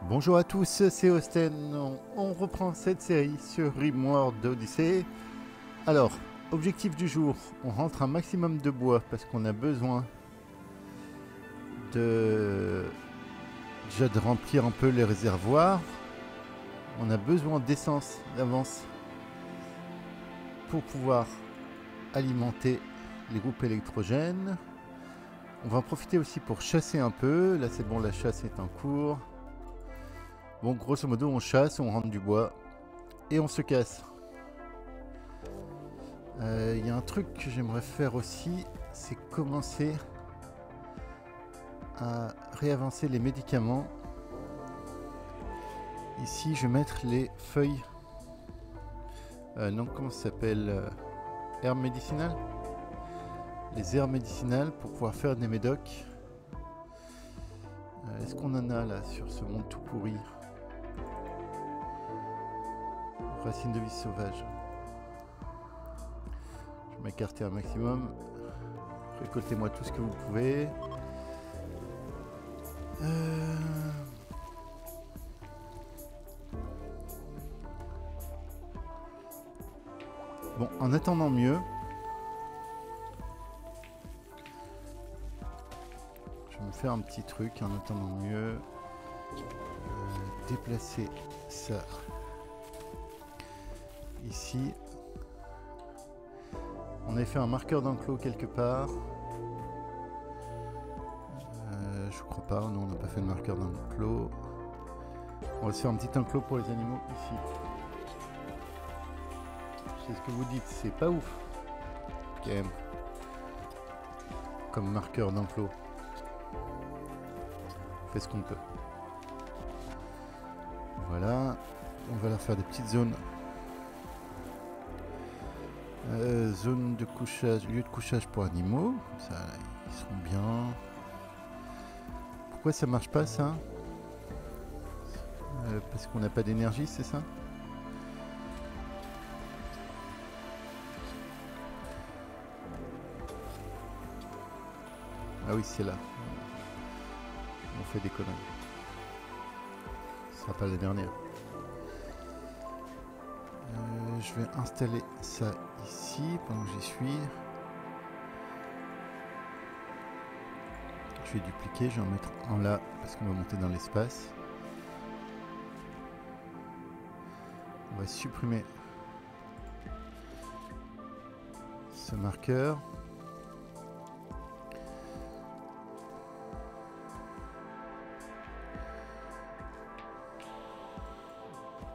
Bonjour à tous, c'est Austen. On reprend cette série sur Rimworld Odyssey. Alors, objectif du jour, on rentre un maximum de bois parce qu'on a besoin de déjà de remplir un peu les réservoirs. On a besoin d'essence d'avance pour pouvoir alimenter les groupes électrogènes. On va en profiter aussi pour chasser un peu. Là c'est bon, la chasse est en cours. Bon, grosso modo, on chasse, on rentre du bois et on se casse. Y a un truc que j'aimerais faire aussi, c'est commencer à réavancer les médicaments. Ici, je vais mettre les feuilles. Non, comment ça s'appelle, herbes médicinales. Les herbes médicinales pour pouvoir faire des médocs. Est-ce qu'on en a là sur ce monde tout pourri? Racines de vie sauvage. Je vais m'écarter un maximum. Récoltez-moi tout ce que vous pouvez. Bon, en attendant mieux, je vais me faire un petit truc en attendant mieux. Déplacer ça ici. On avait fait un marqueur d'enclos quelque part. Je crois pas, non, on n'a pas fait de marqueur d'enclos. On va se faire un petit enclos pour les animaux ici. C'est ce que vous dites, c'est pas ouf quand même comme marqueur d'enclos. On fait ce qu'on peut. Voilà, on va leur faire des petites zones. Zone de couchage, lieu de couchage pour animaux. Ça, ils seront bien. Pourquoi ça marche pas ça? Parce qu'on n'a pas d'énergie, c'est ça? Ah oui, c'est là. On fait des conneries. Ce sera pas la dernière. Je vais installer ça ici pendant que j'y suis. Je vais dupliquer, je vais en mettre un là parce qu'on va monter dans l'espace. On va supprimer ce marqueur.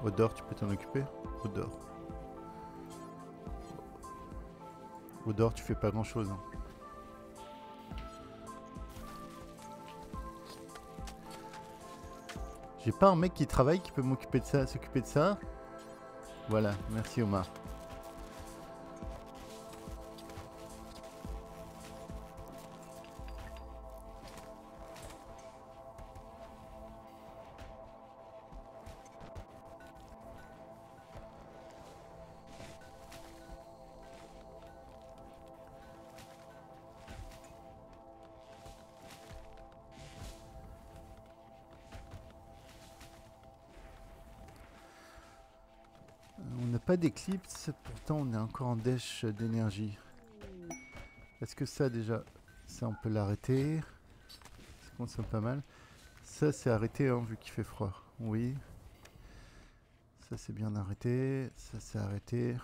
Odor, tu peux t'en occuper? Odor. Odor, tu fais pas grand chose. Hein. J'ai pas un mec qui travaille qui peut m'occuper de ça, s'occuper de ça. Voilà, merci Omar. On n'a pas d'éclipse, pourtant on est encore en dèche d'énergie. Est-ce que ça déjà, ça on peut l'arrêter? Ça consomme pas mal. Ça c'est arrêté hein, vu qu'il fait froid. Oui. Ça c'est bien arrêté. Ça c'est arrêté.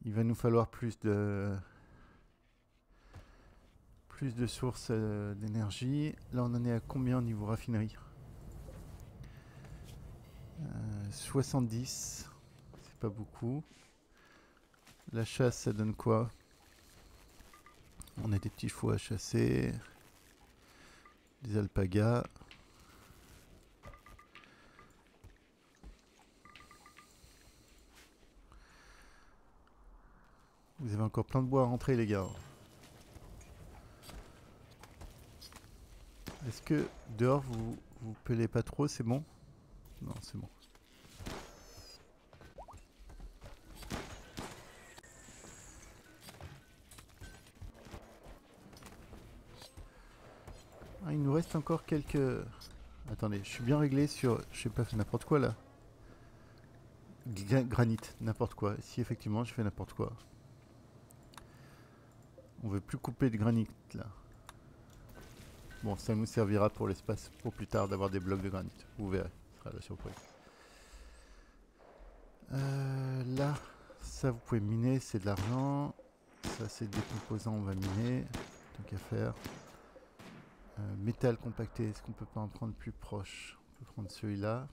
Il va nous falloir plus de sources d'énergie. Là on en est à combien au niveau raffinerie? 70. C'est pas beaucoup. La chasse ça donne quoi? On a des petits chevaux à chasser. Des alpagas. Vous avez encore plein de bois à rentrer les gars. Est-ce que dehors vous pelez pas trop? C'est bon? Non, c'est bon. Ah, il nous reste encore quelques Attendez, je suis bien réglé sur... Je sais pas, fait n'importe quoi là. Granit, n'importe quoi. Si effectivement je fais n'importe quoi. On veut plus couper de granit là. Bon, ça nous servira pour l'espace pour plus tard d'avoir des blocs de granit. Vous verrez, ce sera la surprise. Là, ça vous pouvez miner, c'est de l'argent. Ça c'est des composants, on va miner. Tant qu'à faire. Métal compacté, est-ce qu'on peut pas en prendre plus proche? On peut prendre celui-là.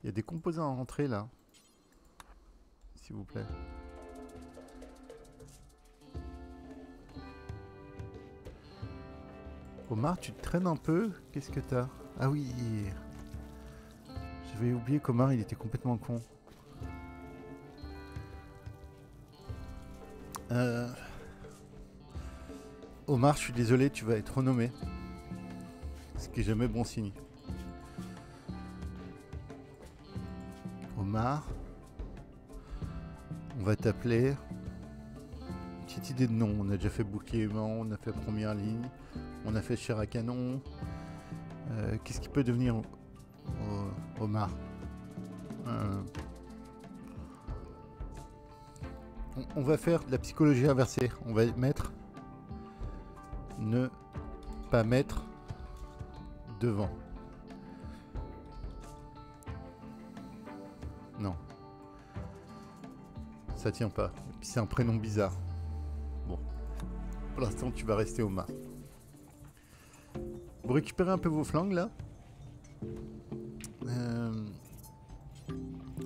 Il y a des composants à rentrer là. S'il vous plaît. Omar, tu te traînes un peu? Qu'est-ce que t'as? Ah oui. J'avais oublié qu'Omar, il était complètement con. Omar, je suis désolé, tu vas être renommé. Ce qui est jamais bon signe. Omar. On va t'appeler... Petite idée de nom. On a déjà fait bouclier aimant, on a fait première ligne. On a fait chair à canon. Qu'est-ce qui peut devenir Omar? On va faire de la psychologie inversée. On va mettre... Ne pas mettre devant. Non. Ça tient pas. Et puis c'est un prénom bizarre. Bon. Pour l'instant, tu vas rester Omar. Vous récupérez un peu vos flancs là.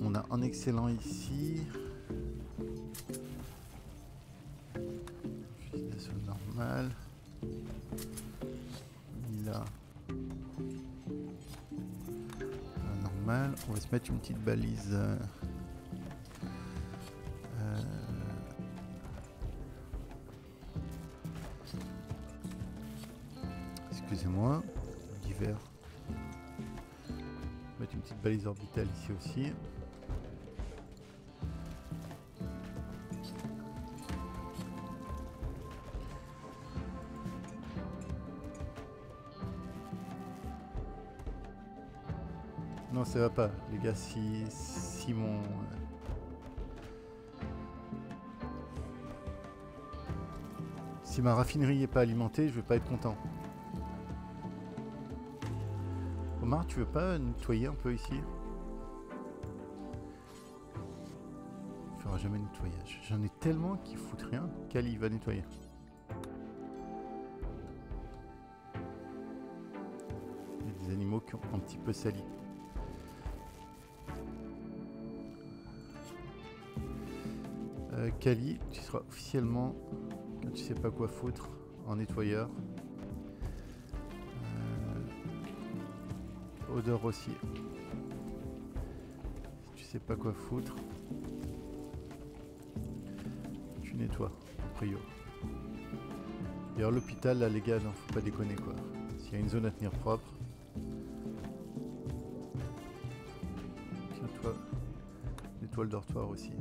On a un excellent ici. Fusil d'assaut normal. Là. Normal. On va se mettre une petite balise. Excusez-moi. Divers. Mettre une petite balise orbitale ici aussi. Non, ça va pas, les gars. Si mon si ma raffinerie est pas alimentée, je vais pas être content. Omar, tu veux pas nettoyer un peu ici? Il fera jamais nettoyage. J'en ai tellement qui foutent rien. Kali va nettoyer. Il y a des animaux qui ont un petit peu sali. Kali, tu seras officiellement, quand tu sais pas quoi foutre, en nettoyeur. Odeur aussi. Si tu sais pas quoi foutre, tu nettoies, a priori. D'ailleurs, l'hôpital, là, les gars, non, faut pas déconner, quoi. S'il y a une zone à tenir propre. Tiens-toi, nettoie le dortoir aussi.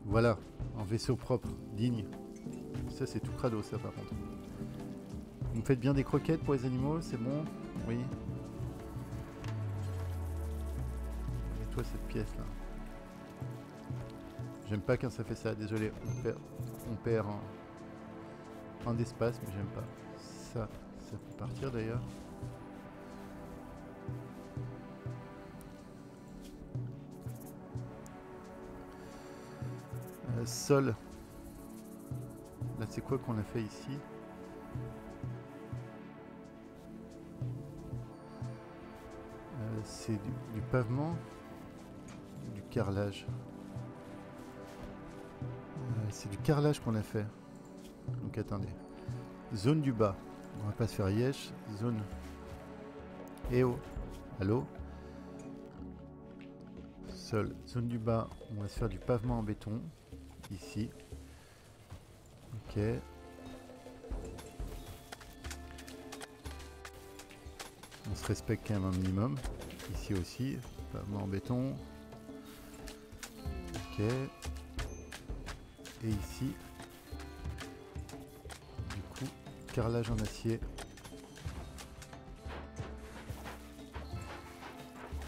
Voilà, un vaisseau propre, digne. Ça, c'est tout crado, ça, par contre. Vous me faites bien des croquettes pour les animaux, c'est bon? Oui. Nettoie cette pièce-là. J'aime pas quand ça fait ça, désolé. On perd un d'espace, mais j'aime pas. Ça peut partir d'ailleurs. Sol. Là, c'est quoi qu'on a fait ici? C'est du pavement, du carrelage. C'est du carrelage qu'on a fait. Donc attendez. Zone du bas. On va pas se faire yesh. Zone. Eh oh. Allô? Sol. Zone du bas. On va se faire du pavement en béton. Ici. Ok. On se respecte quand même un minimum. Ici aussi. Pavement en béton. Ok. Et ici. Du coup, carrelage en acier.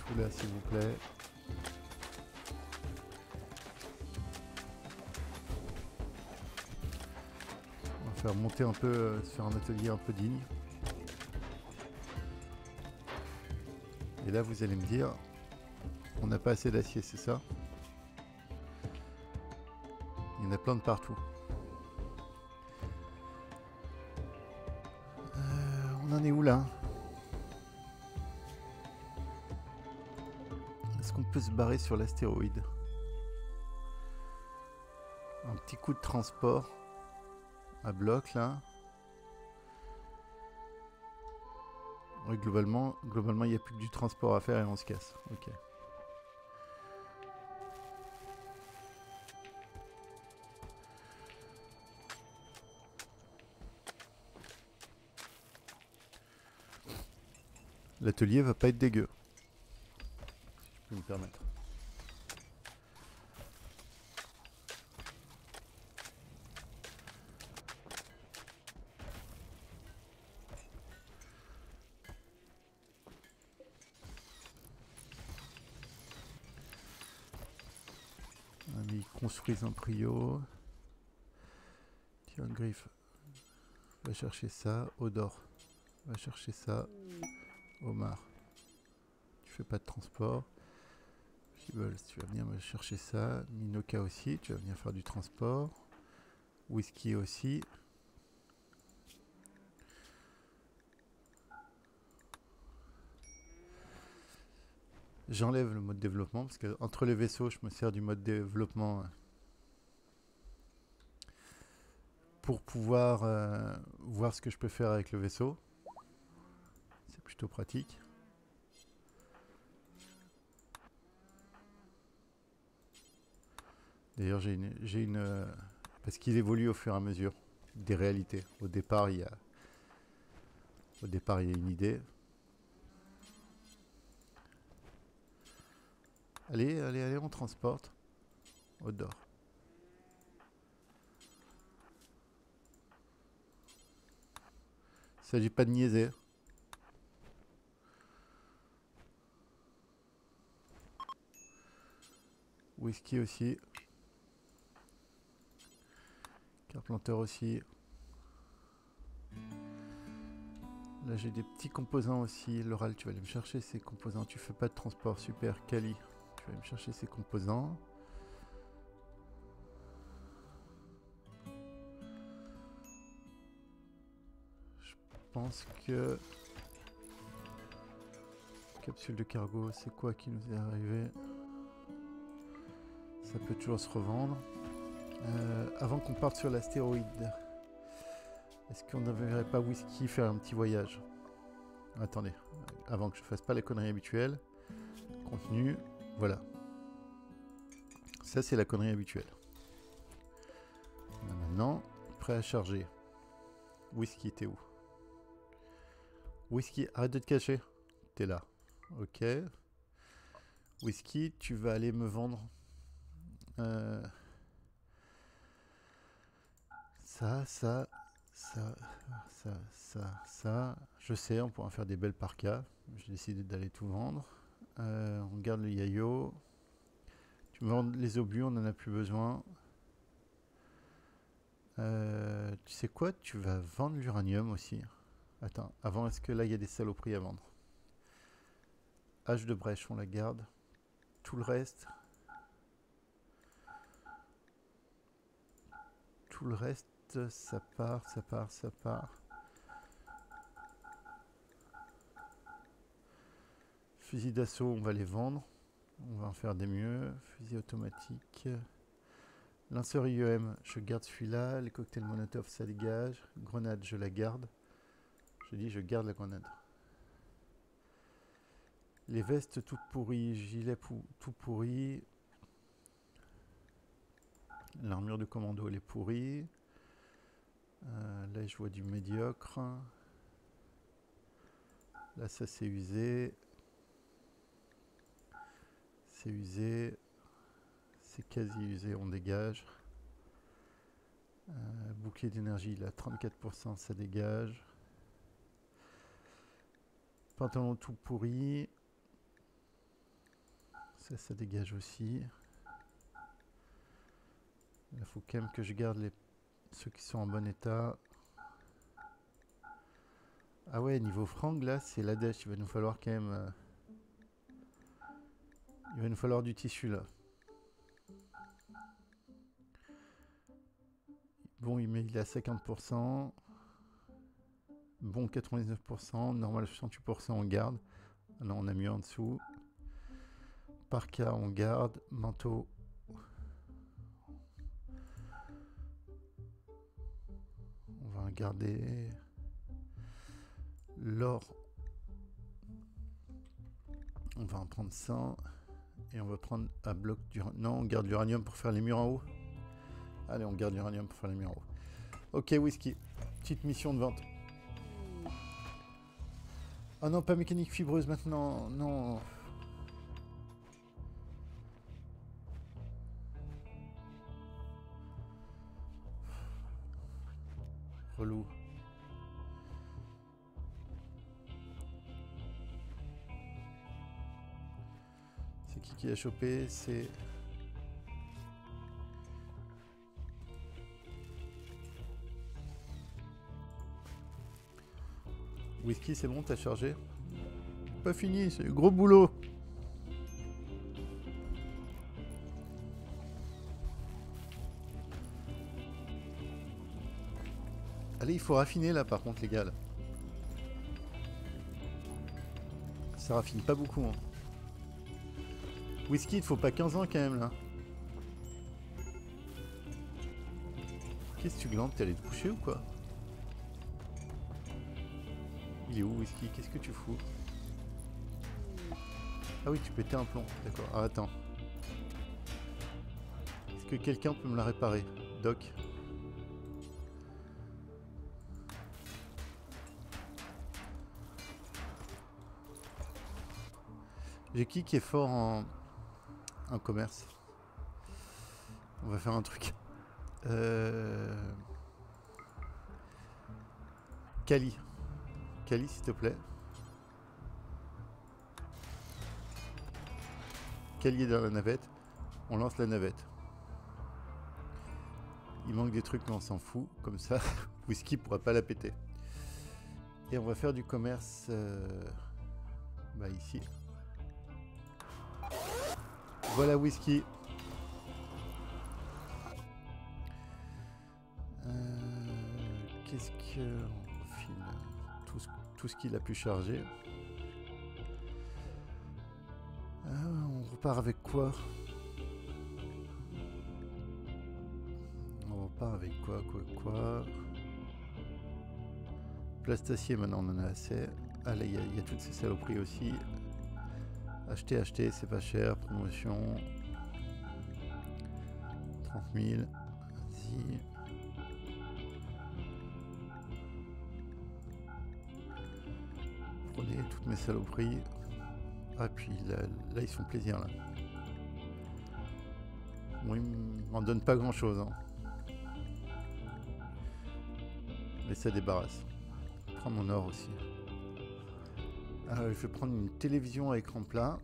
Tout là s'il vous plaît. On va faire monter un peu sur un atelier un peu digne. Et là vous allez me dire, on n'a pas assez d'acier, c'est ça? Il y en a plein de partout. On en est où là? Est-ce qu'on peut se barrer sur l'astéroïde? Un petit coup de transport à bloc là. Oui, globalement, il n'y a plus que du transport à faire et on se casse. Ok. L'atelier va pas être dégueu. Si je peux me permettre. Ils construisent un prio. Tiens, Griffe. Va chercher ça. Odor. Va chercher ça. Omar. Tu fais pas de transport. Peebles, tu vas venir me chercher ça. Minoka aussi. Tu vas venir faire du transport. Whisky aussi. J'enlève le mode développement parce que entre les vaisseaux, je me sers du mode développement pour pouvoir voir ce que je peux faire avec le vaisseau. C'est plutôt pratique. D'ailleurs, j'ai une parce qu'il évolue au fur et à mesure des réalités. Au départ, il y a une idée. Allez, allez, allez, on transporte. Odor. Il ne s'agit pas de niaiser. Whisky aussi. Carpenter aussi. Là j'ai des petits composants aussi. L'oral, tu vas aller me chercher ces composants. Tu fais pas de transport, super. Kali, tu vas aller me chercher ces composants. Je pense que... Capsule de cargo, c'est quoi qui nous est arrivé? Ça peut toujours se revendre. Avant qu'on parte sur l'astéroïde, est-ce qu'on ne verrait pas Whisky faire un petit voyage? Attendez, avant que je fasse pas les conneries habituelles. Contenu, voilà. Ça c'est la connerie habituelle. Maintenant, prêt à charger. Whisky, t'es où? Whisky, arrête de te cacher. T'es là. Ok. Whisky, tu vas aller me vendre ça. Je sais, on pourra en faire des belles parkas. J'ai décidé d'aller tout vendre. On garde le yayo. Tu me vends les obus, on n'en a plus besoin. Tu sais quoi? Tu vas vendre l'uranium aussi. Attends, avant, est-ce que là, il y a des saloperies à vendre? Hache de brèche, on la garde. Tout le reste... ça part. Fusil d'assaut, on va les vendre. On va en faire des mieux. Fusil automatique. Lanceur IEM, je garde celui-là. Les cocktails Molotov, ça dégage. Grenade, je la garde. Je dis, je garde la grenade. Les vestes toutes pourries. Gilet tout pourri. L'armure de commando, elle est pourrie. Là, je vois du médiocre. Là, ça c'est usé. C'est usé. C'est quasi usé, on dégage. Bouclier d'énergie, il a 34%, ça dégage. Pantalon tout pourri. Ça dégage aussi. Il faut quand même que je garde ceux qui sont en bon état. Ah ouais, niveau franc, là, c'est la dèche. Il va nous falloir quand même... il va nous falloir du tissu, là. Bon, il est à 50%. Bon, 99%. Normal, 68%, on garde. Ah non, on a mieux en dessous. Parka, on garde. Manteau. On va garder... L'or. On va en prendre 100. Et on va prendre un bloc d'uranium. Non, on garde l'uranium pour faire les murs en haut. Allez, on garde l'uranium pour faire les murs en haut. Ok, whisky. Petite mission de vente. Ah non, pas mécanique fibreuse maintenant. Non. Relou. C'est qui a chopé? C'est... Whisky, c'est bon, t'as chargé? Pas fini, c'est gros boulot. Allez, il faut raffiner là par contre les gars. Là. Ça raffine pas beaucoup. Hein. Whisky, il faut pas 15 ans quand même là. Qu'est-ce que tu glandes? T'es allé te coucher ou quoi? Il est où Whisky? Qu'est-ce que tu fous? Ah oui, tu pétais un plomb. D'accord. Ah attends. Est-ce que quelqu'un peut me la réparer? Doc. J'ai qui est fort en commerce? On va faire un truc. Kali. Kali, s'il te plaît. Kali est dans la navette. On lance la navette. Il manque des trucs, mais on s'en fout. Comme ça, Whisky pourra pas la péter. Et on va faire du commerce... bah ici. Voilà Whisky. Qu'est-ce qu'on file tout ce qu'il a pu charger. On repart avec quoi? On repart avec quoi? Plastacier, maintenant on en a assez. Ah là, il y a toutes ces saloperies aussi. Acheter, c'est pas cher. Promotion. 30 000. Vas-y. Prenez toutes mes saloperies. Ah, puis là ils se font plaisir là. Bon, ils m'en donnent pas grand chose. Hein. Mais ça débarrasse. Je prends mon or aussi. Je vais prendre une télévision à écran plat.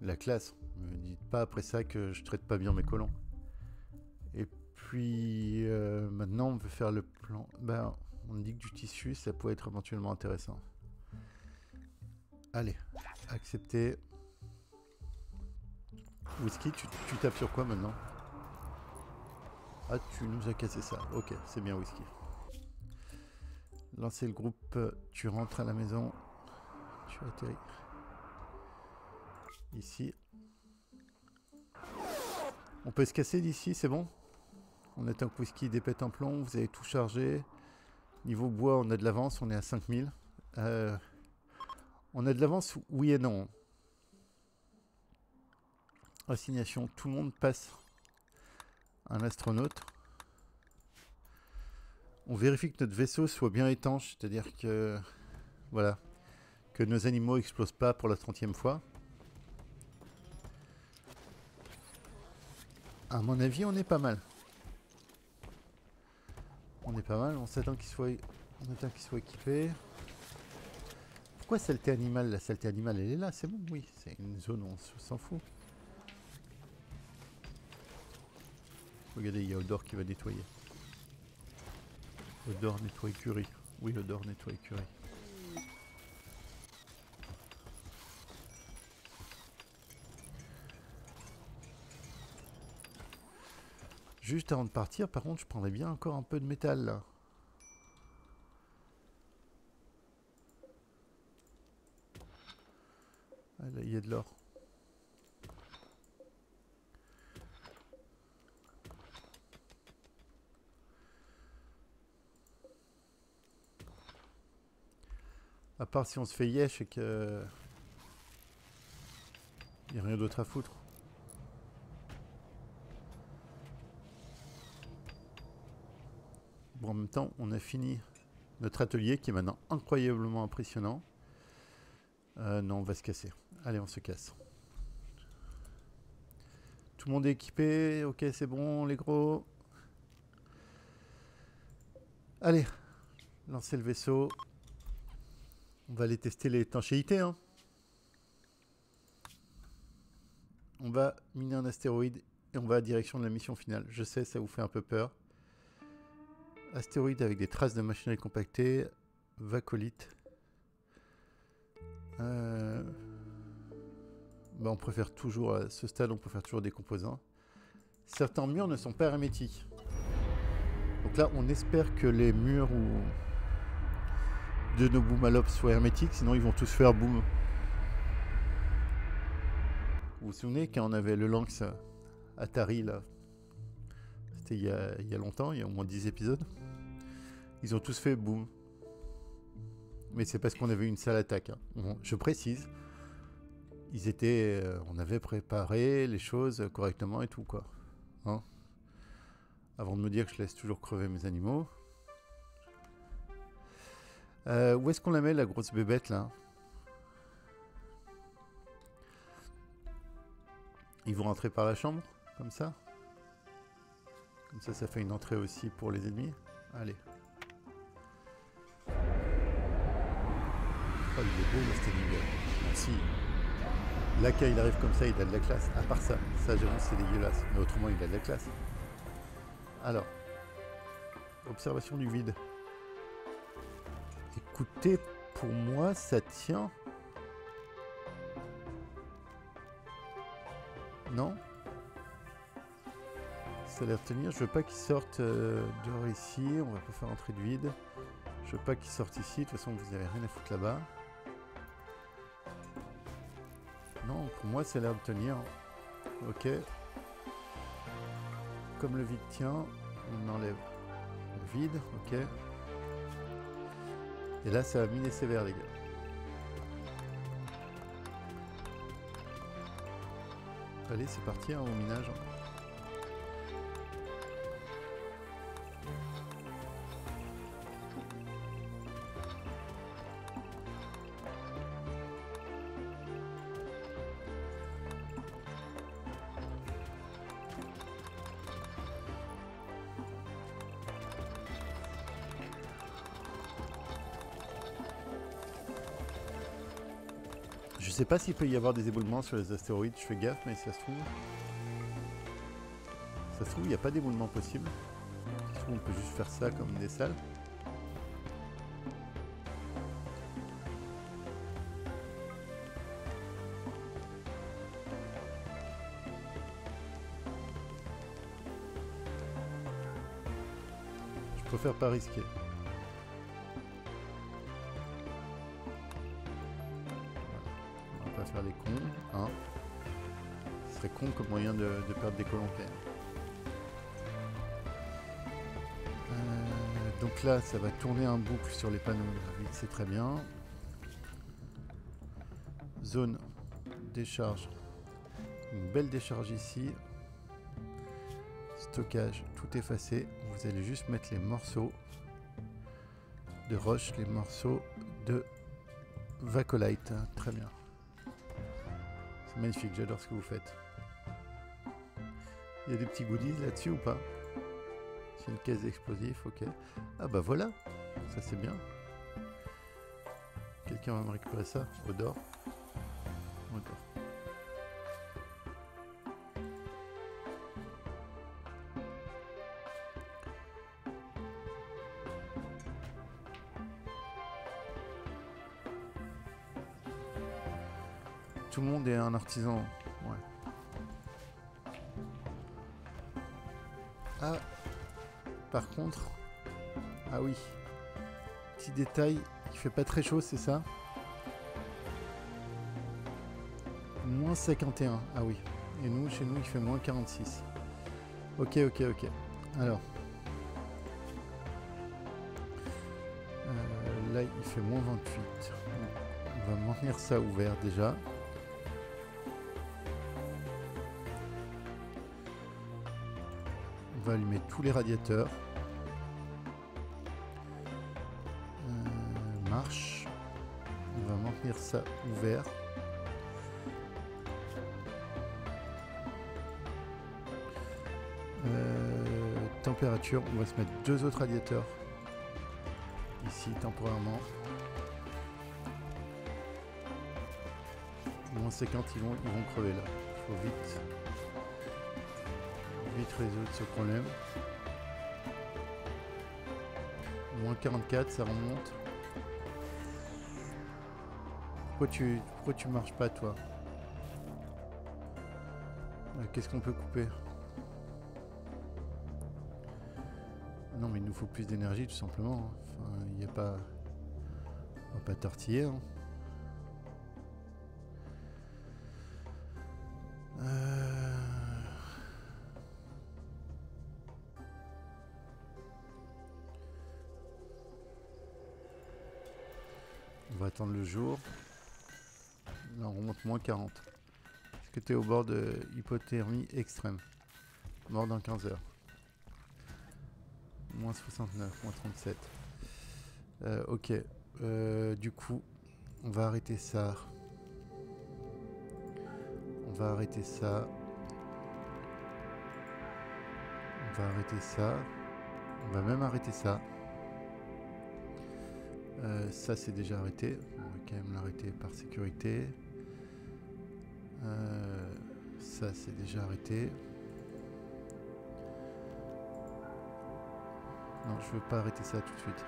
La classe. Me dites pas après ça que je traite pas bien mes colons. Et puis maintenant on veut faire le plan. Ben, on dit que du tissu ça pourrait être éventuellement intéressant. Allez, accepter. Whisky, tu tapes sur quoi maintenant? Ah, tu nous as cassé ça. Ok, c'est bien Whisky. Lancer le groupe, tu rentres à la maison. Tu atterris. Ici. On peut se casser d'ici, c'est bon? On attend que Whisky dépète un plomb, vous avez tout chargé. Niveau bois, on a de l'avance, on est à 5000. On a de l'avance, oui et non. Assignation, tout le monde passe un astronaute. On vérifie que notre vaisseau soit bien étanche, c'est-à-dire que voilà, que nos animaux explosent pas pour la 30e fois. À mon avis, on est pas mal. On est pas mal, on attend qu'il soit équipé. Pourquoi saleté animale? La saleté animale, elle est là, c'est bon, oui. C'est une zone où on s'en fout. Regardez, il y a Odor qui va nettoyer. Odor nettoie écurie. Oui, Odor nettoie écurie. Juste avant de partir, par contre, je prendrais bien encore un peu de métal, là. Ah, là, il y a de l'or. À part si on se fait yesh et que... il n'y a rien d'autre à foutre. Bon, en même temps, on a fini notre atelier qui est maintenant incroyablement impressionnant. Non, on va se casser. Allez, on se casse. Tout le monde est équipé. Ok, c'est bon, les gros. Allez, lancez le vaisseau. On va aller tester l'étanchéité. Hein. On va miner un astéroïde et on va à direction de la mission finale. Je sais, ça vous fait un peu peur. Astéroïde avec des traces de machinerie compactée. Vacolite. On préfère toujours, à ce stade, on préfère toujours des composants. Certains murs ne sont pas hermétiques. Donc là, on espère que les murs de nos boomalops soient hermétiques, sinon ils vont tous faire boom. Vous vous souvenez quand on avait le Lynx Atari là? C'était il y a longtemps, il y a au moins 10 épisodes. Ils ont tous fait boom. Mais c'est parce qu'on avait une sale attaque. Hein. Bon, je précise. On avait préparé les choses correctement et tout quoi. Hein, avant de me dire que je laisse toujours crever mes animaux. Où est-ce qu'on la met la grosse bébête là? Ils vont rentrer par la chambre, comme ça. Comme ça, ça fait une entrée aussi pour les ennemis. Allez. Oh, il est beau, cet animal. Si. Là, quand il arrive comme ça, il a de la classe. À part ça, j'avoue, c'est dégueulasse. Mais autrement, il a de la classe. Alors. Observation du vide. Écoutez, pour moi, ça tient. Non? Ça a l'air de tenir. Je veux pas qu'il sorte dehors ici. On va pas faire entrer de vide. Je veux pas qu'il sorte ici. De toute façon, vous avez rien à foutre là-bas. Non, pour moi, ça a l'air de tenir. Ok. Comme le vide tient, on enlève le vide. Ok. Et là, ça va miner sévère, les gars. Allez, c'est parti hein, au minage. Je sais pas s'il peut y avoir des éboulements sur les astéroïdes, je fais gaffe, mais ça se trouve, il n'y a pas d'éboulement possible. Ça se trouve, on peut juste faire ça comme des salles. Je préfère pas risquer. Faire les cons, hein. Ce serait con comme moyen de perdre des colons clairs. Donc là, ça va tourner un boucle sur les panneaux hydrauliques, c'est très bien. Zone décharge. Une belle décharge ici. Stockage, tout effacé. Vous allez juste mettre les morceaux de roche, les morceaux de Vacolite. Très bien. C'est magnifique, j'adore ce que vous faites. Il y a des petits goodies là-dessus ou pas? C'est une caisse d'explosifs, ok. Ah bah voilà, ça c'est bien. Quelqu'un va me récupérer ça? Odor. Odor. Tout le monde est un artisan. Ouais. Ah, par contre, ah oui, petit détail, il fait pas très chaud, c'est ça? Moins 51, ah oui. Et nous, chez nous, il fait moins 46. Ok, ok, ok. Alors, là, il fait moins 28. On va maintenir ça ouvert déjà. On va allumer tous les radiateurs. Marche. On va maintenir ça ouvert. Température, on va se mettre 2 autres radiateurs ici temporairement. Moins 50, ils vont crever là. Il faut vite résoudre ce problème. Moins 44, ça remonte. Pourquoi tu marches pas toi? Qu'est-ce qu'on peut couper? Non mais il nous faut plus d'énergie tout simplement. Enfin, il n'y a pas... On va pas tortiller. Hein. On va attendre le jour. Là on remonte moins 40. Est-ce que tu es au bord de hypothermie extrême? Mort dans 15 heures. Moins 69, moins 37. Ok. Du coup, on va arrêter ça. On va arrêter ça. On va arrêter ça. On va même arrêter ça. Ça c'est déjà arrêté. On va quand même l'arrêter par sécurité. Ça c'est déjà arrêté. Non, je veux pas arrêter ça tout de suite.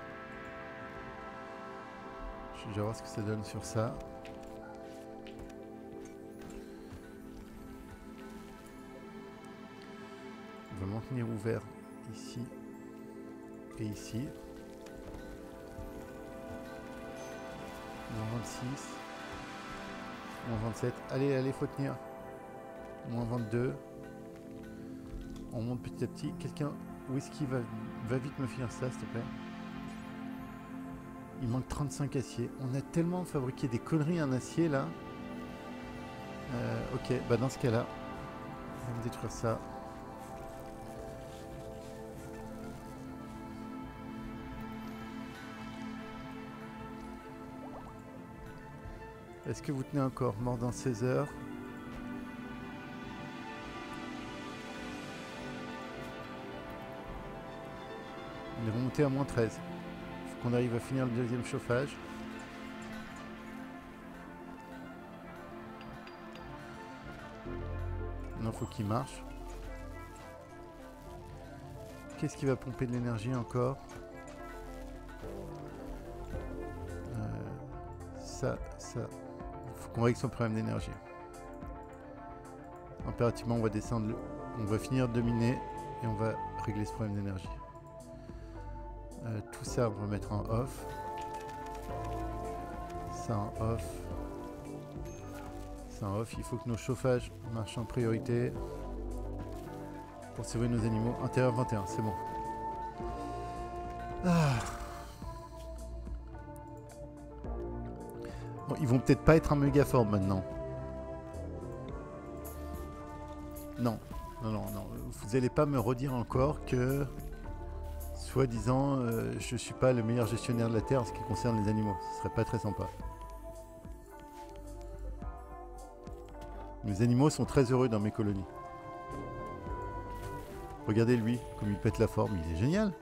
Je vais déjà voir ce que ça donne sur ça. On va maintenir ouvert ici et ici. Moins 26. Moins 27. Allez, allez, faut tenir. Moins 22. On monte petit à petit. Quelqu'un... Whisky va vite me finir ça, s'il te plaît. Il manque 35 aciers. On a tellement fabriqué des conneries en acier, là. Ok, bah dans ce cas-là, on va me détruire ça. Est-ce que vous tenez encore? Mort dans 16 heures. On est remonté à moins 13. Il faut qu'on arrive à finir le deuxième chauffage. Non, faut qu'il marche. Qu'est-ce qui va pomper de l'énergie encore? Ça. Il faut qu'on règle son problème d'énergie. Impérativement, on va descendre, on va finir de miner et on va régler ce problème d'énergie. Tout ça, on va mettre en off. Ça en off. Ça en off. Il faut que nos chauffages marchent en priorité pour sauver nos animaux. Intérieur 21, c'est bon. Ah. Bon, ils vont peut-être pas être en méga forme maintenant. Non. Vous n'allez pas me redire encore que, soi-disant, je suis pas le meilleur gestionnaire de la Terre en ce qui concerne les animaux. Ce serait pas très sympa. Les animaux sont très heureux dans mes colonies. Regardez lui, comme il pète la forme, il est génial.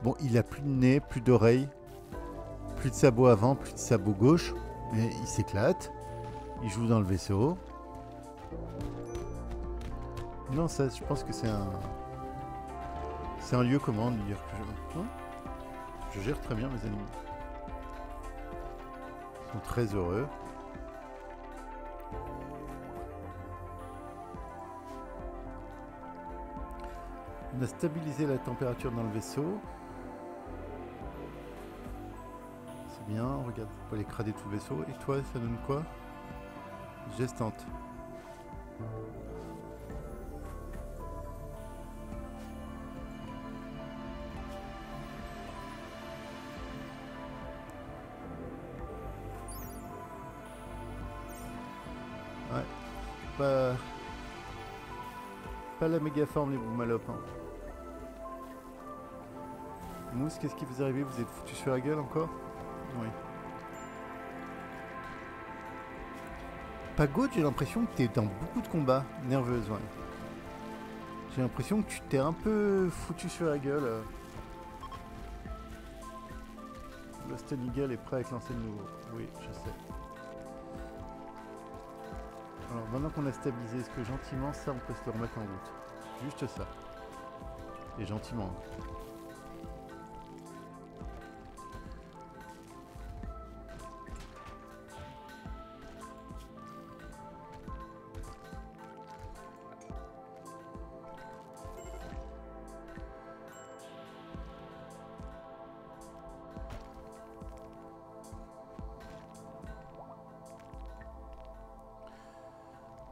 Bon, il a plus de nez, plus d'oreilles, plus de sabot avant, plus de sabot gauche. Mais il s'éclate. Il joue dans le vaisseau. Non, ça, je pense que c'est un... C'est un lieu commun de dire que je... Hein, je gère très bien mes animaux. Ils sont très heureux. On a stabilisé la température dans le vaisseau. C'est bien, regarde, on peut aller crader tout le vaisseau. Et toi, ça donne quoi? Gestante. Ouais, pas la méga forme les boumalopes. Hein. Mousse, qu'est-ce qui vous arrive? Vous êtes foutu sur la gueule encore? Oui. Pagode, j'ai l'impression que tu es dans beaucoup de combats nerveuses. Ouais. J'ai l'impression que tu t'es un peu foutu sur la gueule. Lost Eagle est prêt avec lancer de nouveau. Oui, je sais. Alors maintenant qu'on a stabilisé, est-ce que gentiment ça on peut se le remettre en route? Juste ça. Et gentiment.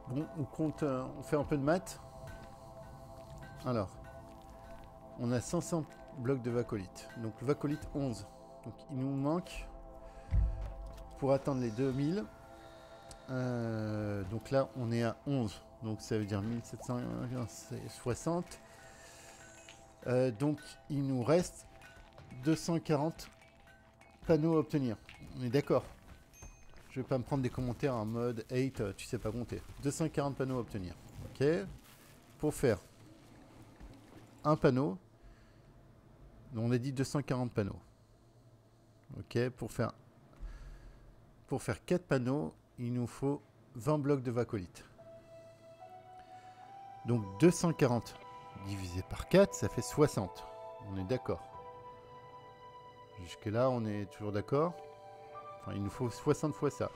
Bon, on compte, on fait un peu de maths. Alors, on a 500 blocs de vacolite. Donc le vacolite 11. Donc il nous manque, pour atteindre les 2000, donc là on est à 11. Donc ça veut dire 1760. Donc il nous reste 240 panneaux à obtenir. On est d'accord? Je vais pas me prendre des commentaires en mode 8, tu sais pas compter. 240 panneaux à obtenir. Ok. Pour faire un panneau, on a dit 240 panneaux. Ok. Pour faire 4 panneaux, il nous faut 20 blocs de vacolite. Donc 240 divisé par 4, ça fait 60. On est d'accord. Jusque là, on est toujours d'accord. Enfin, il nous faut 60 fois ça.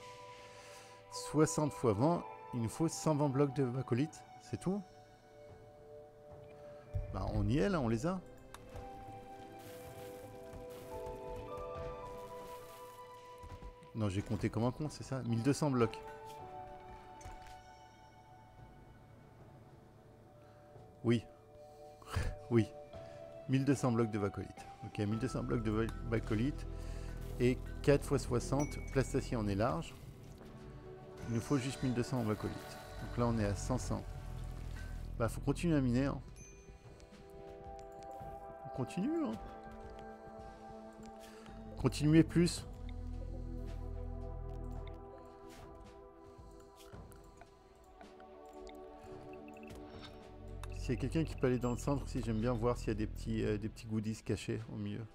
60 fois 20, il nous faut 120 blocs de vacolite. C'est tout. Bah, on y est là, on les a. Non, j'ai compté comme un con, c'est ça? 1200 blocs. Oui. Oui. 1200 blocs de vacolite. Ok, 1200 blocs de vacolite. Et 4 x 60, Plastacie en est large. Il nous faut juste 1200 en vacolite. Donc là on est à 500. Bah faut continuer à miner. Hein. On continue. Hein. Continuez plus. S'il y a quelqu'un qui peut aller dans le centre, si j'aime bien voir s'il y a des petits goodies cachés au milieu.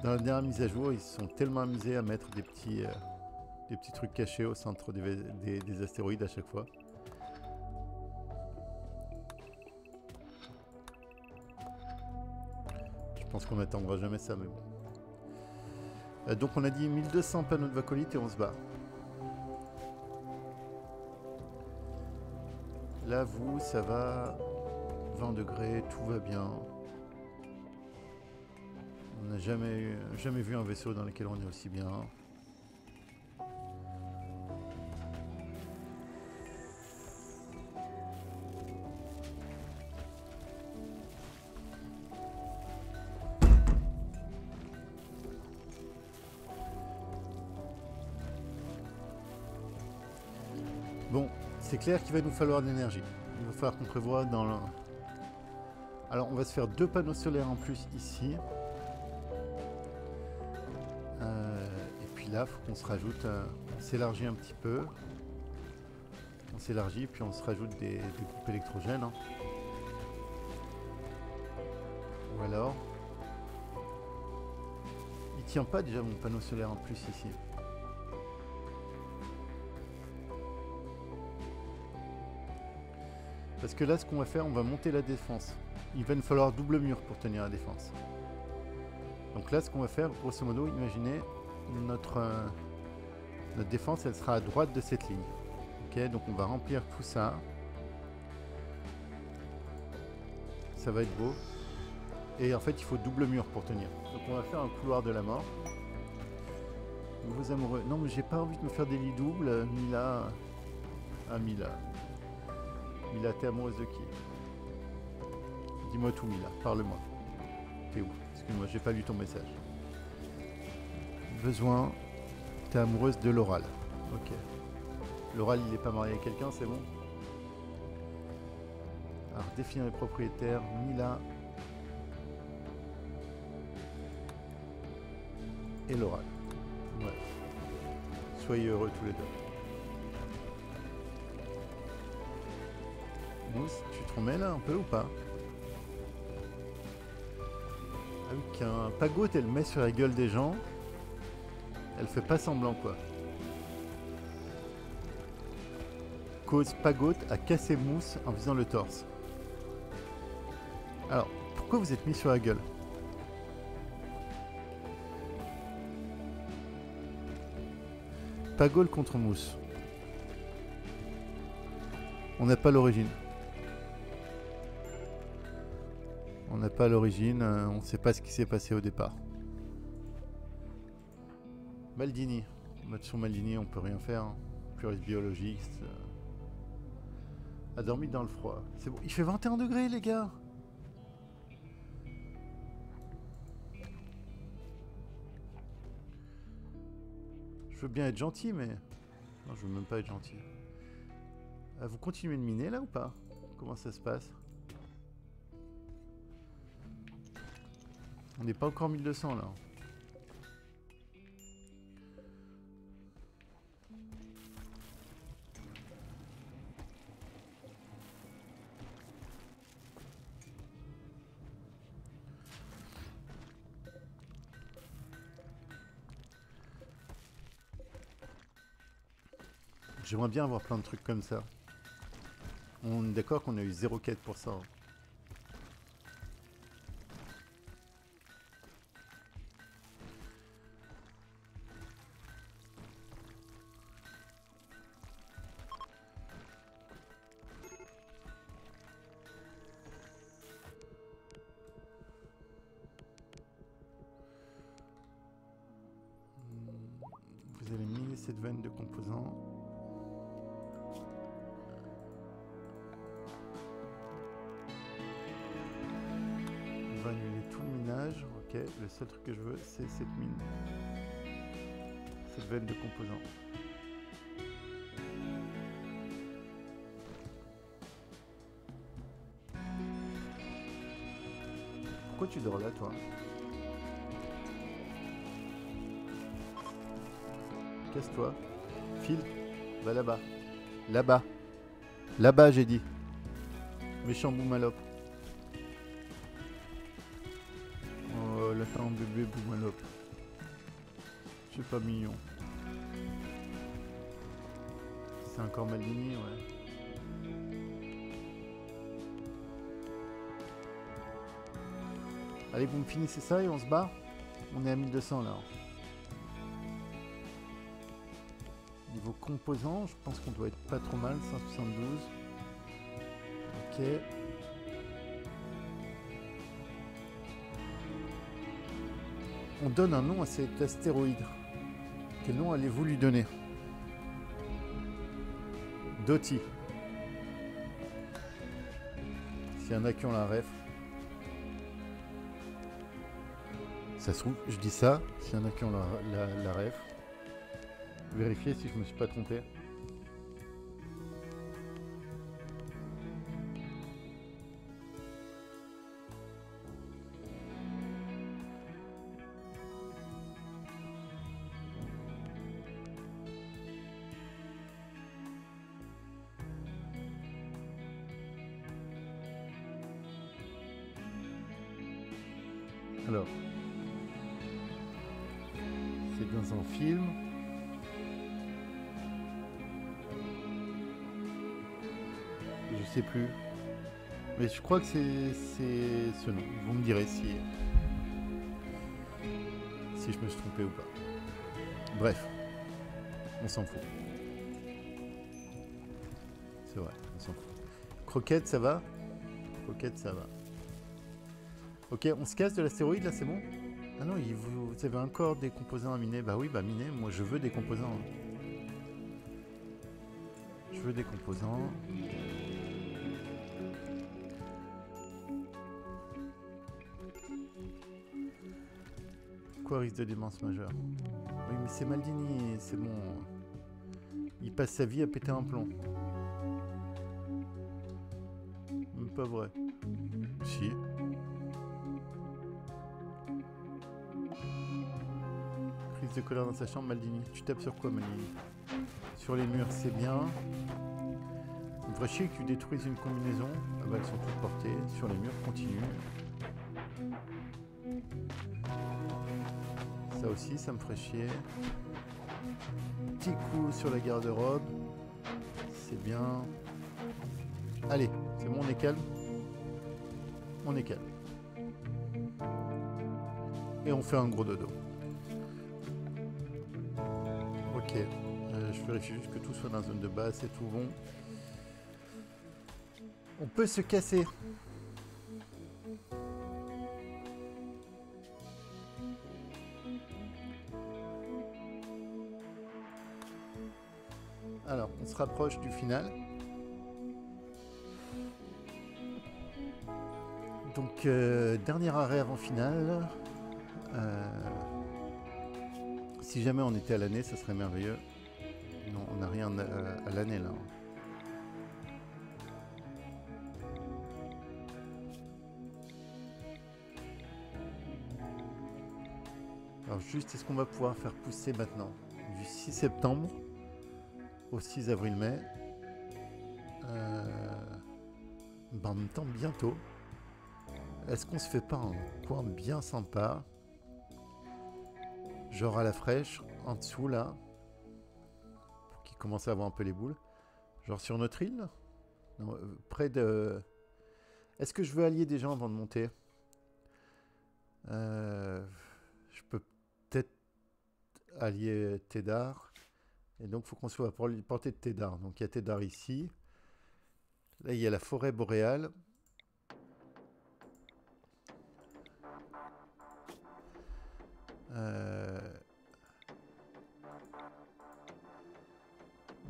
Dans la dernière mise à jour, ils se sont tellement amusés à mettre des petits trucs cachés au centre des astéroïdes à chaque fois. Je pense qu'on n'attendra jamais ça, mais bon. Donc on a dit 1200 panneaux de vacolite et on se bat. Là, vous, ça va. 20 degrés, tout va bien. On n'a jamais vu un vaisseau dans lequel on est aussi bien. Bon, c'est clair qu'il va nous falloir de l'énergie. Il va falloir qu'on prévoie dans le... Alors, on va se faire 2 panneaux solaires en plus ici. Et puis là, il faut qu'on se rajoute... on s'élargit un petit peu. s'élargit, puis on se rajoute des groupes électrogènes. Hein. Ou alors... Il tient pas déjà mon panneau solaire en plus ici. Parce que là, ce qu'on va faire, on va monter la défense. Il va nous falloir double mur pour tenir la défense. Donc là, ce qu'on va faire, grosso modo, imaginez, notre défense, elle sera à droite de cette ligne. Ok, donc on va remplir tout ça. Ça va être beau. Et en fait, il faut double mur pour tenir. Donc on va faire un couloir de la mort. Nouveaux amoureux. Non, mais j'ai pas envie de me faire des lits doubles. Mila... Ah, Mila. Mila, t'es amoureuse de qui? Dis-moi tout, Mila. Parle-moi. T'es où? Excuse-moi, j'ai pas lu ton message. Besoin. T'es amoureuse de l'oral. Ok. L'oral, il est pas marié à quelqu'un, c'est bon? Alors, définir les propriétaires. Mila. Et l'oral. Ouais. Soyez heureux tous les deux. Mousse, tu te remets là un peu ou pas? Ah oui, qu'un Pagote, elle met sur la gueule des gens. Elle fait pas semblant quoi. Cause Pagote a cassé Mousse en visant le torse. Alors, pourquoi vous êtes mis sur la gueule? Pagol contre Mousse. On n'a pas l'origine. On n'a pas l'origine, on ne sait pas ce qui s'est passé au départ. Maldini. Sur Maldini, on peut rien faire. Hein. Puriste biologiste. A dormi dans le froid. C'est bon. Il fait 21 degrés, les gars. Je veux bien être gentil, mais... Non, je veux même pas être gentil. Vous continuez de miner, là, ou pas? Comment ça se passe? On n'est pas encore 1200 là. J'aimerais bien avoir plein de trucs comme ça. On est d'accord qu'on a eu 0,4%. Vous allez miner cette veine de composants. On va annuler tout le minage. Ok, le seul truc que je veux, c'est cette mine. Cette veine de composants. Pourquoi tu dors là, toi? Casse-toi. File. Va là-bas. Là-bas. Là-bas, j'ai dit. Méchant boumalope. Oh, là, t'as un bébé boumalope. C'est pas mignon. C'est encore Maldini, ouais. Allez, vous me finissez ça et on se barre. On est à 1200 là. Niveau composants, je pense qu'on doit être pas trop mal, 172. Ok. On donne un nom à cet astéroïde. Quel nom allez-vous lui donner? Doty. S'il y en a qui ont la ref. Ça se trouve, je dis ça, s'il y en a qui ont la ref. Vérifier si je me suis pas trompé. Alors, c'est dans un film. Je sais plus. Mais je crois que c'est ce nom. Vous me direz si je me suis trompé ou pas. Bref, on s'en fout. C'est vrai, on s'en fout. Croquette, ça va? Croquette, ça va. Ok, on se casse de l'astéroïde là, c'est bon? Ah non, vous avez encore des composants à miner. Bah oui, bah miner, moi je veux des composants. Je veux des composants. Quoi, risque de démence majeure? Oui, mais c'est Maldini, c'est bon. Il passe sa vie à péter un plomb. Même pas vrai. Si. Crise de colère dans sa chambre, Maldini. Tu tapes sur quoi, Maldini? Sur les murs, c'est bien. Ça me ferait chier que tu détruises une combinaison. Ah bah, elles sont toutes portées. Sur les murs, continue. Ça aussi, ça me ferait chier. Petit coup sur la garde-robe. C'est bien. Allez, c'est bon, on est calme. On est calme. Et on fait un gros dodo. Ok. Je vérifie juste que tout soit dans la zone de base, c'est tout bon. On peut se casser. Alors, on se rapproche du final. Donc, dernier arrêt avant finale. Si jamais on était à l'année, ça serait merveilleux. Non, on n'a rien à l'année là. Alors juste, est-ce qu'on va pouvoir faire pousser maintenant du 6 septembre au 6 avril-mai en même temps, bientôt. Est-ce qu'on se fait pas un coin bien sympa? Genre à la fraîche, en dessous là. Pour qu'il commence à avoir un peu les boules. Genre sur notre île? Non, près de... Est-ce que je veux allier des gens avant de monter? Je peux peut-être allier Tédar. Et donc, il faut qu'on soit à portée de Tédar. Donc, il y a Tédar ici. Là, il y a la forêt boréale.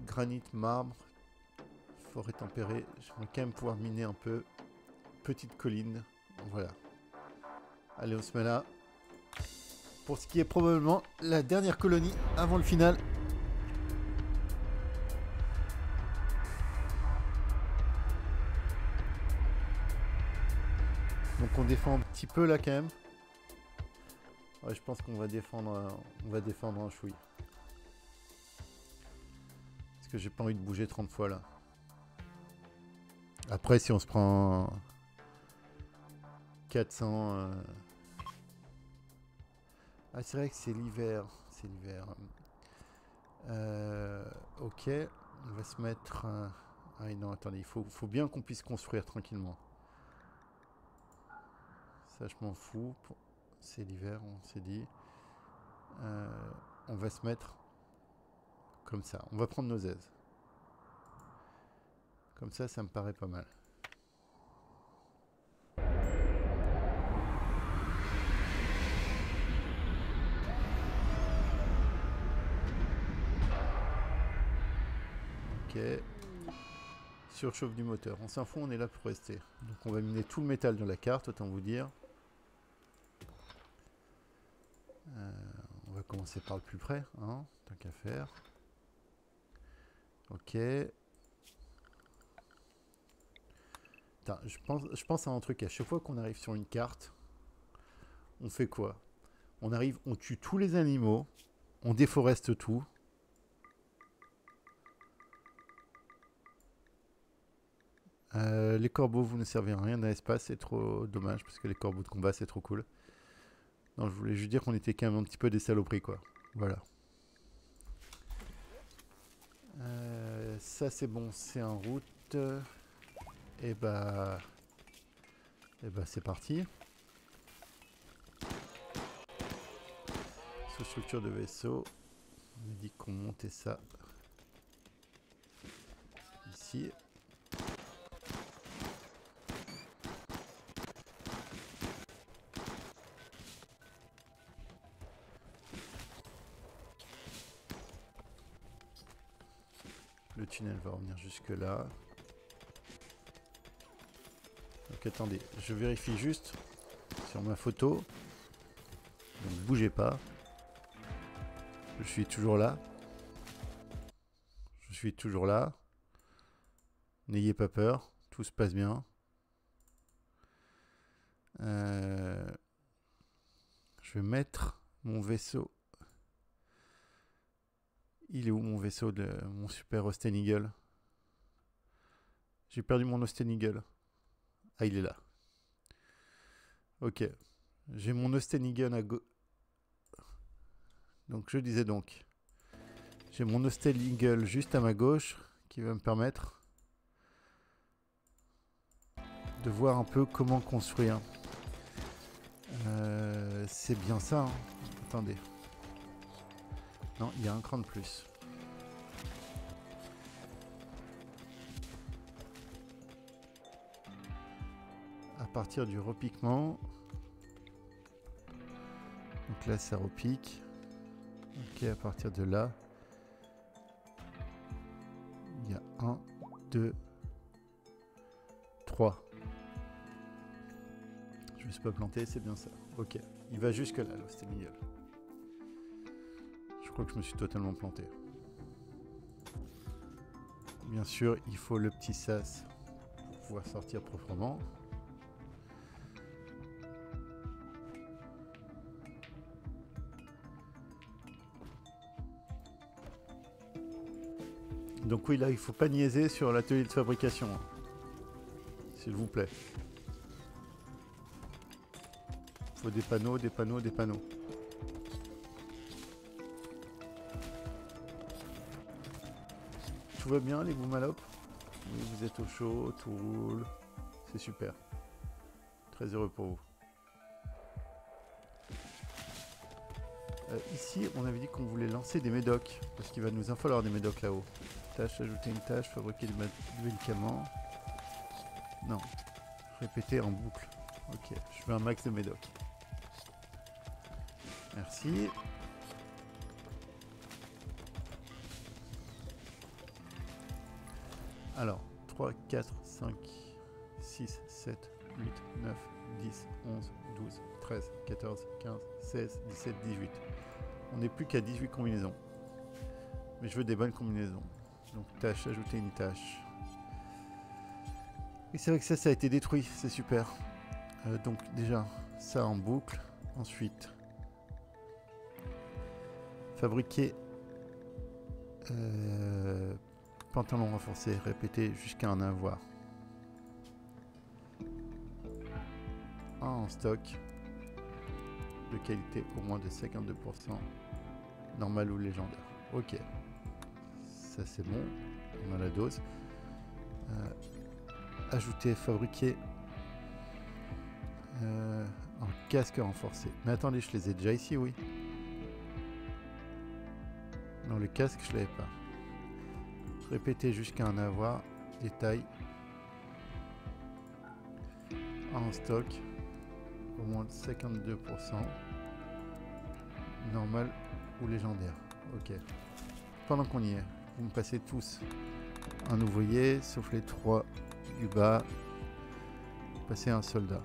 Granit, marbre, forêt tempérée. J'aimerais quand même pouvoir miner un peu. Petite colline. Voilà. Allez, on se met là. Pour ce qui est probablement la dernière colonie avant le final. Donc on défend un petit peu là quand même. Ouais, je pense qu'on va défendre un chouï. Parce que j'ai pas envie de bouger 30 fois là. Après si on se prend 400... Ah c'est vrai que c'est l'hiver. C'est l'hiver. Ok. On va se mettre... Ah non attendez, il faut bien qu'on puisse construire tranquillement. Ça je m'en fous. C'est l'hiver, on s'est dit. On va se mettre comme ça. On va prendre nos aises. Comme ça, ça me paraît pas mal. Ok. Surchauffe du moteur. On s'en fout, on est là pour rester. Donc on va miner tout le métal de la carte, autant vous dire. On va commencer par le plus près, hein, tant qu'à faire. Ok. Attends, je pense à un truc. À chaque fois qu'on arrive sur une carte, on fait quoi? On arrive, on tue tous les animaux, on déforeste tout. Les corbeaux, vous ne servez à rien dans l'espace, c'est trop dommage parce que les corbeaux de combat, c'est trop cool. Non, je voulais juste dire qu'on était quand même un petit peu des saloperies, quoi. Voilà. Ça, c'est bon, c'est en route. Et bah... c'est parti. Sous-structure de vaisseau. On a dit qu'on montait ça ici. Le tunnel va revenir jusque là. Donc attendez, je vérifie juste sur ma photo. Donc bougez pas. Je suis toujours là. Je suis toujours là. N'ayez pas peur, tout se passe bien. Je vais mettre mon vaisseau. Il est où mon vaisseau de mon super Austen Eagle? J'ai perdu mon Austen Eagle. Ah, il est là. Ok. J'ai mon Austen Eagle à gauche. Donc je disais donc. J'ai mon Austen Eagle juste à ma gauche qui va me permettre de voir un peu comment construire. C'est bien ça. Hein. Attendez. Non, il y a un cran de plus. À partir du repiquement. Donc là, ça repique. Ok, à partir de là. Il y a 1, 2, 3. Je me suis pas planté, c'est bien ça. Ok, il va jusque là, l'Austen Eagle. Je crois que je me suis totalement planté. Bien sûr, il faut le petit sas pour pouvoir sortir proprement. Donc oui, là, il faut pas niaiser sur l'atelier de fabrication. Hein. S'il vous plaît. Il faut des panneaux, des panneaux, des panneaux. Tout va bien, les Boumalopes? Oui, vous êtes au chaud, tout roule. C'est super. Très heureux pour vous. Ici, on avait dit qu'on voulait lancer des médocs. Parce qu'il va nous en falloir des médocs là-haut. Tâche, ajouter une tâche, fabriquer des médicaments. Non. Répéter en boucle. Ok, je veux un max de médocs. Merci. Alors, 3, 4, 5, 6, 7, 8, 9, 10, 11, 12, 13, 14, 15, 16, 17, 18. On n'est plus qu'à 18 combinaisons. Mais je veux des bonnes combinaisons. Donc tâche, ajouter une tâche. Et c'est vrai que ça a été détruit, c'est super. Donc déjà, ça en boucle. Ensuite, fabriquer pantalon renforcé, répéter jusqu'à en avoir. Un en stock. De qualité au moins de 52%. Normal ou légendaire. Ok. Ça c'est bon. On a la dose. Ajouter, fabriquer un casque renforcé. Mais attendez, je les ai déjà ici, oui. Non, le casque, je l'avais pas. Répéter jusqu'à en avoir. Détail. En stock. Au moins de 52%. Normal ou légendaire. Ok. Pendant qu'on y est, vous me passez tous un ouvrier, sauf les 3 du bas. Passez un soldat.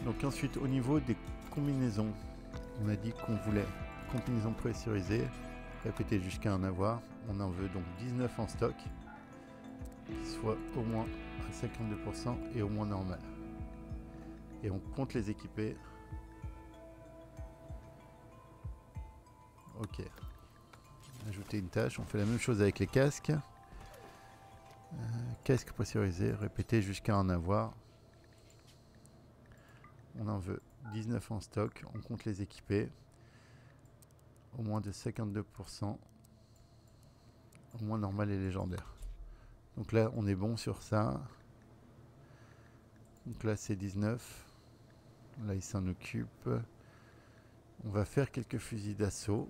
Donc ensuite, au niveau des combinaisons, on a dit qu'on voulait combinaison pressurisée. Répéter jusqu'à en avoir. On en veut donc 19 en stock. Qui soit au moins à 52% et au moins normal. Et on compte les équiper. Ok. Ajouter une tâche. On fait la même chose avec les casques. Casque pressurisé. Répéter jusqu'à en avoir. on en veut 19 en stock. On compte les équiper. Au moins de 52%. Au moins normal et légendaire. Donc là, on est bon sur ça. Donc là, c'est 19. Là, il s'en occupe. On va faire quelques fusils d'assaut.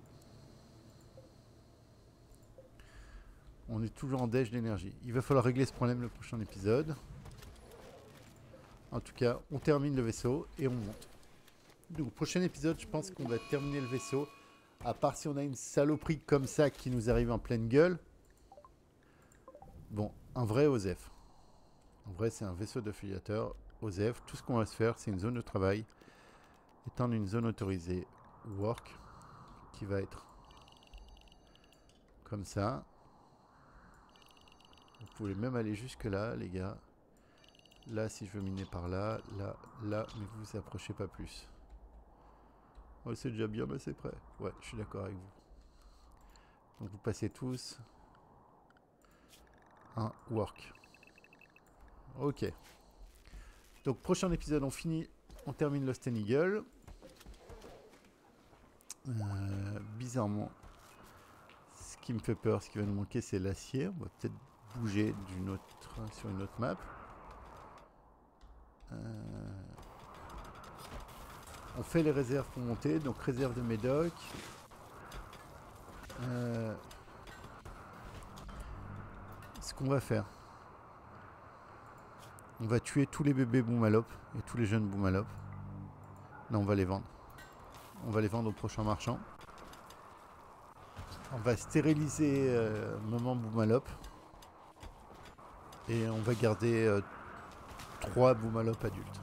On est toujours en déj d'énergie. Il va falloir régler ce problème le prochain épisode. En tout cas, on termine le vaisseau et on monte. Donc, prochain épisode, je pense qu'on va terminer le vaisseau. À part si on a une saloperie comme ça qui nous arrive en pleine gueule. Bon, un vrai OSEF. En vrai, c'est un vaisseau d'affiliateur OSEF. Tout ce qu'on va se faire, c'est une zone de travail. Étendre une zone autorisée work qui va être comme ça. Vous pouvez même aller jusque là, les gars. Là, si je veux miner par là, là, là, mais vous vous approchez pas plus. Oh, c'est déjà bien, mais c'est prêt. Ouais, je suis d'accord avec vous. Donc vous passez tous un work. Ok. Donc prochain épisode, on finit, on termine Lost and Eagle. Bizarrement, ce qui me fait peur, ce qui va nous manquer, c'est l'acier. On va peut-être bouger sur une autre map. On fait les réserves pour monter, donc réserve de médoc. Ce qu'on va faire, on va tuer tous les bébés Boumalop et tous les jeunes Boumalop. Non, on va les vendre. On va les vendre au prochain marchand. On va stériliser maman Boumalop. Et on va garder 3 Boumalop adultes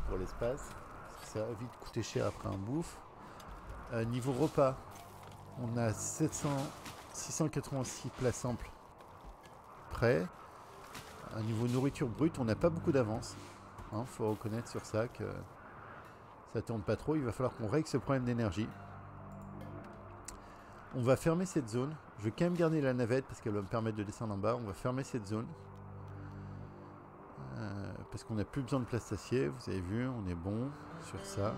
pour l'espace. Ça va vite coûter cher après un bouffe. Niveau repas, on a 686 plats simples prêts. Niveau nourriture brute, on n'a pas beaucoup d'avance. Faut reconnaître sur ça que ça tourne pas trop. Il va falloir qu'on règle ce problème d'énergie. On va fermer cette zone. Je vais quand même garder la navette parce qu'elle va me permettre de descendre en bas. On va fermer cette zone. Parce qu'on n'a plus besoin de place d'acier. Vous avez vu, on est bon sur ça.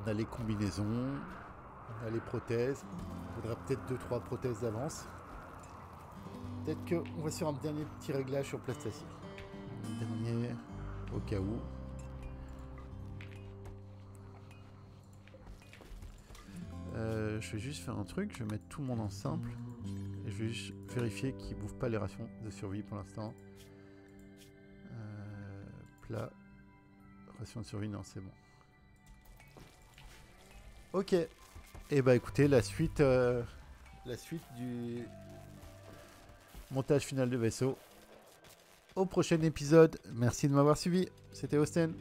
On a les combinaisons. On a les prothèses. Il faudra peut-être 2-3 prothèses d'avance. Peut-être qu'on va sur un dernier petit réglage sur place d'acier. Dernier au cas où. Je vais juste faire un truc, je vais mettre tout le monde en simple et je vais juste vérifier qu'ils ne bouffent pas les rations de survie pour l'instant. Plat, ration de survie, non c'est bon. Ok, et bah écoutez, la suite du montage final de vaisseau au prochain épisode. Merci de m'avoir suivi, c'était Austen.